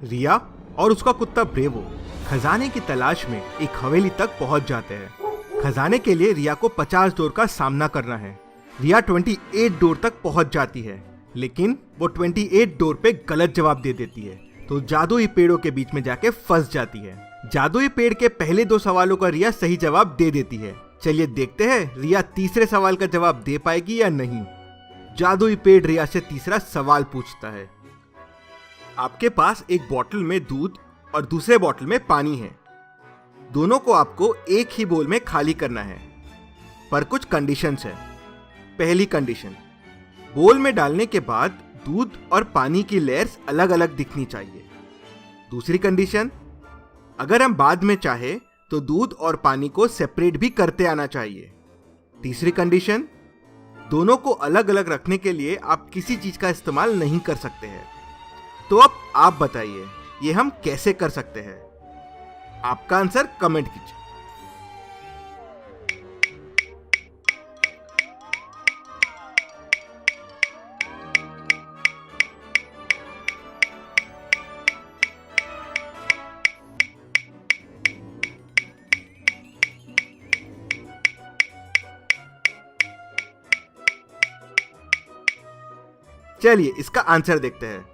रिया और उसका कुत्ता ब्रेवो खजाने की तलाश में एक हवेली तक पहुंच जाते हैं। खजाने के लिए रिया को 50 डोर का सामना करना है। रिया 28 डोर तक पहुंच जाती है, लेकिन वो 28 डोर पे गलत जवाब दे देती है, तो जादुई पेड़ों के बीच में जाके फंस जाती है। जादुई पेड़ के पहले 2 सवालों का रिया सही जवाब दे देती है। चलिए देखते हैं रिया तीसरे सवाल का जवाब दे पाएगी या नहीं। जादुई पेड़ रिया से तीसरा सवाल पूछता है। आपके पास एक बोतल में दूध और दूसरे बोतल में पानी है। दोनों को आपको एक ही बोल में खाली करना है, पर कुछ कंडीशंस है। पहली कंडीशन, बोल में डालने के बाद दूध और पानी की लेयर्स अलग अलग दिखनी चाहिए। दूसरी कंडीशन, अगर हम बाद में चाहे तो दूध और पानी को सेपरेट भी करते आना चाहिए। तीसरी कंडीशन, दोनों को अलग अलग रखने के लिए आप किसी चीज का इस्तेमाल नहीं कर सकते हैं। तो अब आप बताइए ये हम कैसे कर सकते हैं? आपका आंसर कमेंट कीजिए। चलिए इसका आंसर देखते हैं।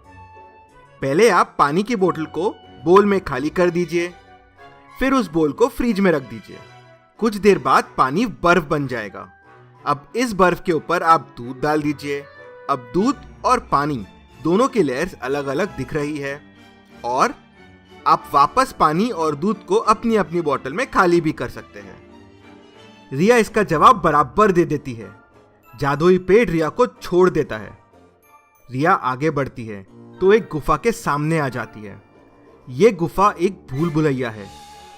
पहले आप पानी की बोतल को बोल में खाली कर दीजिए, फिर उस बोल को फ्रिज में रख दीजिए। कुछ देर बाद पानी बर्फ बन जाएगा। अब इस बर्फ के ऊपर आप दूध डाल दीजिए। अब दूध और पानी दोनों की लेयर्स अलग अलग दिख रही है, और आप वापस पानी और दूध को अपनी अपनी बोतल में खाली भी कर सकते हैं। रिया इसका जवाब बराबर दे देती है। जादुई पेड़ रिया को छोड़ देता है। रिया आगे बढ़ती है तो एक गुफा के सामने आ जाती है। ये गुफा एक भूल भुलैया है।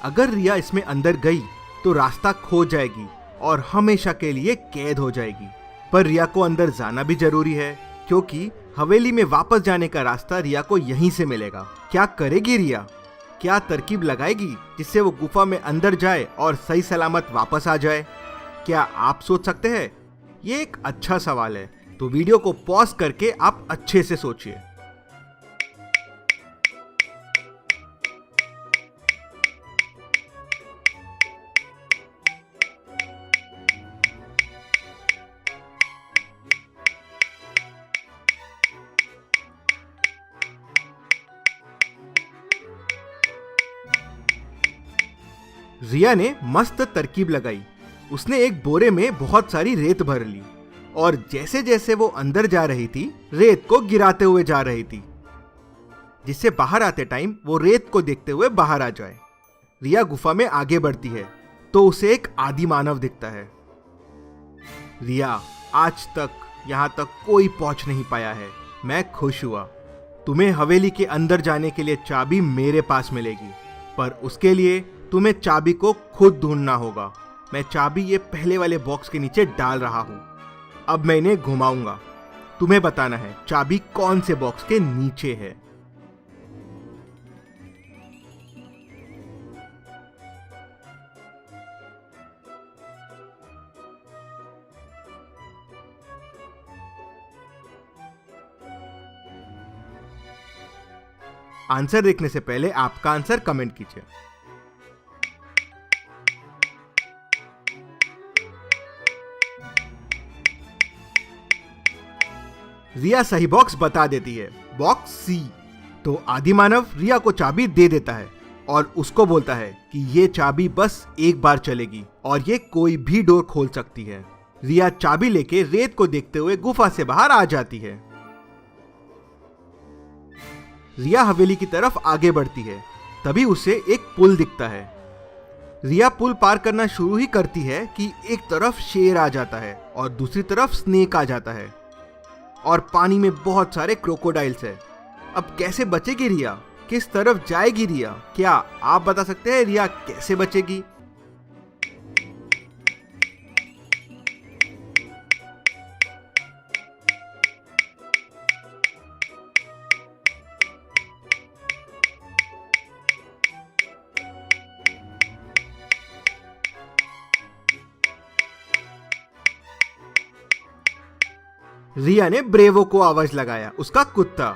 अगर रिया इसमें अंदर गई तो रास्ता खो जाएगी और हमेशा के लिए कैद हो जाएगी। पर रिया को अंदर जाना भी जरूरी है, क्योंकि हवेली में वापस जाने का रास्ता रिया को यहीं से मिलेगा। क्या करेगी रिया? क्या तरकीब लगाएगी जिससे वो गुफा में अंदर जाए और सही सलामत वापस आ जाए? क्या आप सोच सकते हैं? ये एक अच्छा सवाल है, तो वीडियो को पॉज करके आप अच्छे से सोचिए। रिया ने मस्त तरकीब लगाई। उसने एक बोरे में बहुत सारी रेत भर ली, और जैसे जैसे वो अंदर जा रही थी रेत को गिराते हुए जा रही थी, जिससे बाहर आते टाइम वो रेत को देखते हुए बाहर आ जाए। रिया गुफा में आगे बढ़ती है तो उसे एक आदि मानव दिखता है। रिया, आज तक यहाँ तक कोई पहुंच नहीं पाया है। मैं खुश हुआ। तुम्हें हवेली के अंदर जाने के लिए चाबी मेरे पास मिलेगी, पर उसके लिए तुम्हें चाबी को खुद ढूंढना होगा। मैं चाबी ये पहले वाले बॉक्स के नीचे डाल रहा हूं। अब मैं इन्हें घुमाऊंगा। तुम्हें बताना है चाबी कौन से बॉक्स के नीचे है। आंसर देखने से पहले आपका आंसर कमेंट कीजिए। रिया सही बॉक्स बता देती है, बॉक्स सी। तो आदि मानव रिया को चाबी दे देता है और उसको बोलता है कि ये चाबी बस एक बार चलेगी और ये कोई भी डोर खोल सकती है। रिया चाबी लेके रेत को देखते हुए गुफा से बाहर आ जाती है। रिया हवेली की तरफ आगे बढ़ती है, तभी उसे एक पुल दिखता है। रिया पुल पार करना शुरू ही करती है कि एक तरफ शेर आ जाता है और दूसरी तरफ स्नेक आ जाता है, और पानी में बहुत सारे क्रोकोडाइल्स है। अब कैसे बचेगी रिया? किस तरफ जाएगी रिया? क्या आप बता सकते हैं रिया कैसे बचेगी? रिया ने ब्रेवो को आवाज लगाया, उसका कुत्ता।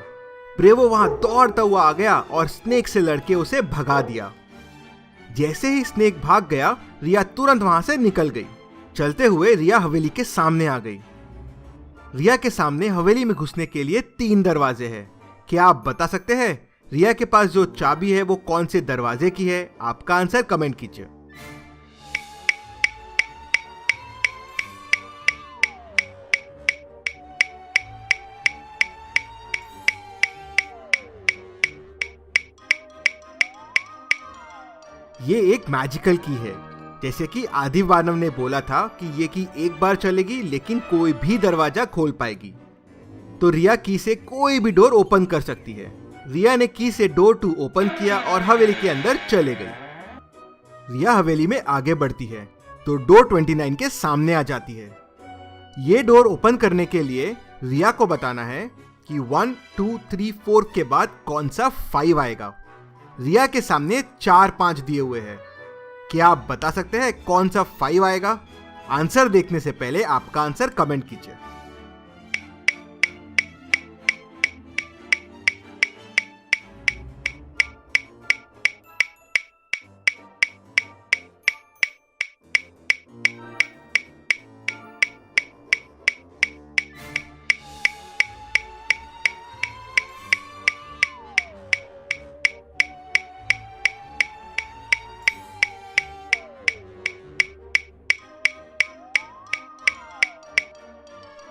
ब्रेवो वहां दौड़ता हुआ आ गया और स्नेक से लड़के उसे भगा दिया। जैसे ही स्नेक भाग गया, रिया तुरंत वहां से निकल गई। चलते हुए रिया हवेली के सामने आ गई। रिया के सामने हवेली में घुसने के लिए 3 दरवाजे हैं। क्या आप बता सकते हैं रिया के पास जो चाबी है वो कौन से दरवाजे की है? आपका आंसर कमेंट कीजिए। ये एक मैजिकल की है। जैसे कि आदि मानव ने बोला था कि ये की एक बार चलेगी लेकिन कोई भी दरवाजा खोल पाएगी। तो रिया की से कोई भी डोर ओपन कर सकती है। रिया ने की से डोर 2 ओपन किया और हवेली के अंदर चले गई। रिया हवेली में आगे बढ़ती है तो डोर 29 के सामने आ जाती है। ये डोर ओपन करने के लिए रिया को बताना है कि 1 2 3 4 के बाद कौन सा 5 आएगा। रिया के सामने 4 5 दिए हुए हैं। क्या आप बता सकते हैं कौन सा 5 आएगा? आंसर देखने से पहले आपका आंसर कमेंट कीजिए।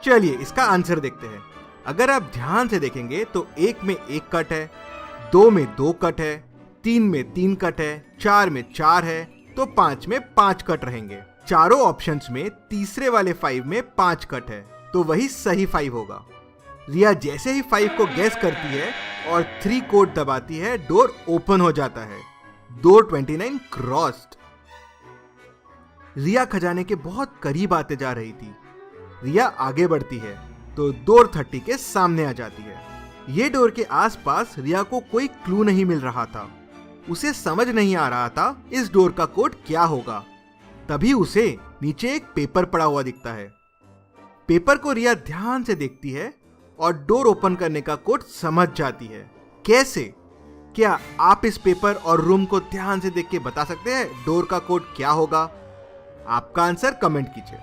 चलिए इसका आंसर देखते हैं। अगर आप ध्यान से देखेंगे तो 1 में 1 कट है, 2 में 2 कट है, 3 में 3 कट है, 4 में 4 है, तो 5 में 5 कट रहेंगे। चारों ऑप्शंस में तीसरे वाले 5 में 5 कट है, तो वही सही 5 होगा। रिया जैसे ही 5 को गैस करती है और 3 कोड दबाती है, डोर ओपन हो जाता है। Door 29 crossed. रिया खजाने के बहुत करीब आते जा रही थी। रिया आगे बढ़ती है तो डोर 30 के सामने आ जाती है। ये डोर के आसपास रिया को कोई क्लू नहीं मिल रहा था। उसे समझ नहीं आ रहा था इस डोर का कोड क्या होगा। तभी उसे नीचे एक पेपर पड़ा हुआ दिखता है। पेपर को रिया ध्यान से देखती है और डोर ओपन करने का कोड समझ जाती है। कैसे? क्या आप इस पेपर और रूम को ध्यान से देख के बता सकते हैं डोर का कोड क्या होगा? आपका आंसर कमेंट कीजिए।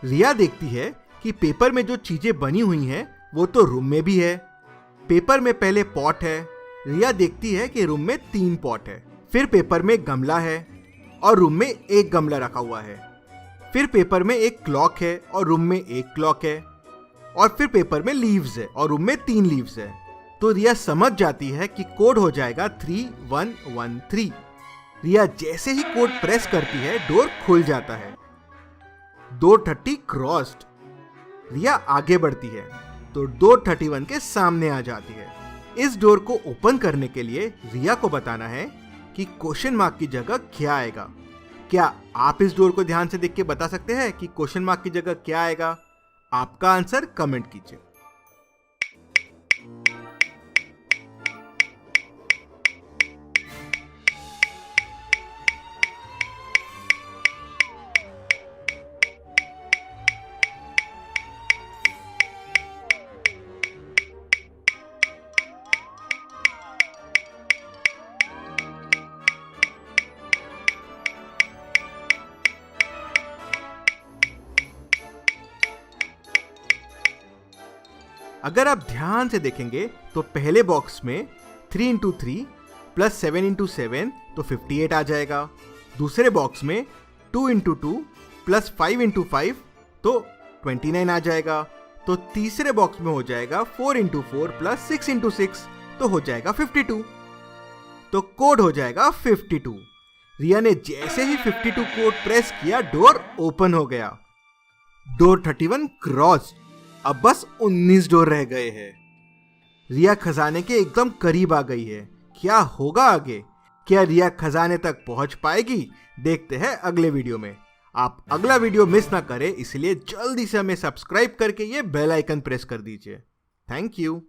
रिया देखती है कि पेपर में जो चीजें बनी हुई हैं वो तो रूम में भी है। पेपर में पहले पॉट है। रिया देखती है कि रूम में 3 पॉट है। फिर पेपर में गमला है और रूम में 1 गमला रखा हुआ है। फिर पेपर में एक क्लॉक है और रूम में 1 क्लॉक है। और फिर पेपर में लीव्स है और रूम में 3 लीव्स है। तो रिया समझ जाती है कि कोड हो जाएगा 3113। रिया जैसे ही कोड प्रेस करती है डोर खुल जाता है। Door 30 crossed. रिया आगे बढ़ती है तो डोर 31 के सामने आ जाती है। इस डोर को ओपन करने के लिए रिया को बताना है कि क्वेश्चन मार्क की जगह क्या आएगा। क्या आप इस डोर को ध्यान से देख के बता सकते हैं कि क्वेश्चन मार्क की जगह क्या आएगा? आपका आंसर कमेंट कीजिए। अगर आप ध्यान से देखेंगे तो पहले बॉक्स में 3 × 3 प्लस 7 × 7 तो 58 आ जाएगा। दूसरे बॉक्स में 2 × 2 प्लस 5 × 5 तो 29 आ जाएगा। तो तीसरे बॉक्स में हो जाएगा 4 × 4 प्लस 6 × 6 तो हो जाएगा 52। तो कोड हो जाएगा 52। रिया ने जैसे ही 52 कोड प्रेस किया डोर ओपन हो गया। Door 31 crossed. अब बस 19 डोर रह गए हैं। रिया खजाने के एकदम करीब आ गई है। क्या होगा आगे? क्या रिया खजाने तक पहुंच पाएगी? देखते हैं अगले वीडियो में। आप अगला वीडियो मिस ना करें, इसलिए जल्दी से हमें सब्सक्राइब करके ये बेल आइकन प्रेस कर दीजिए। Thank you.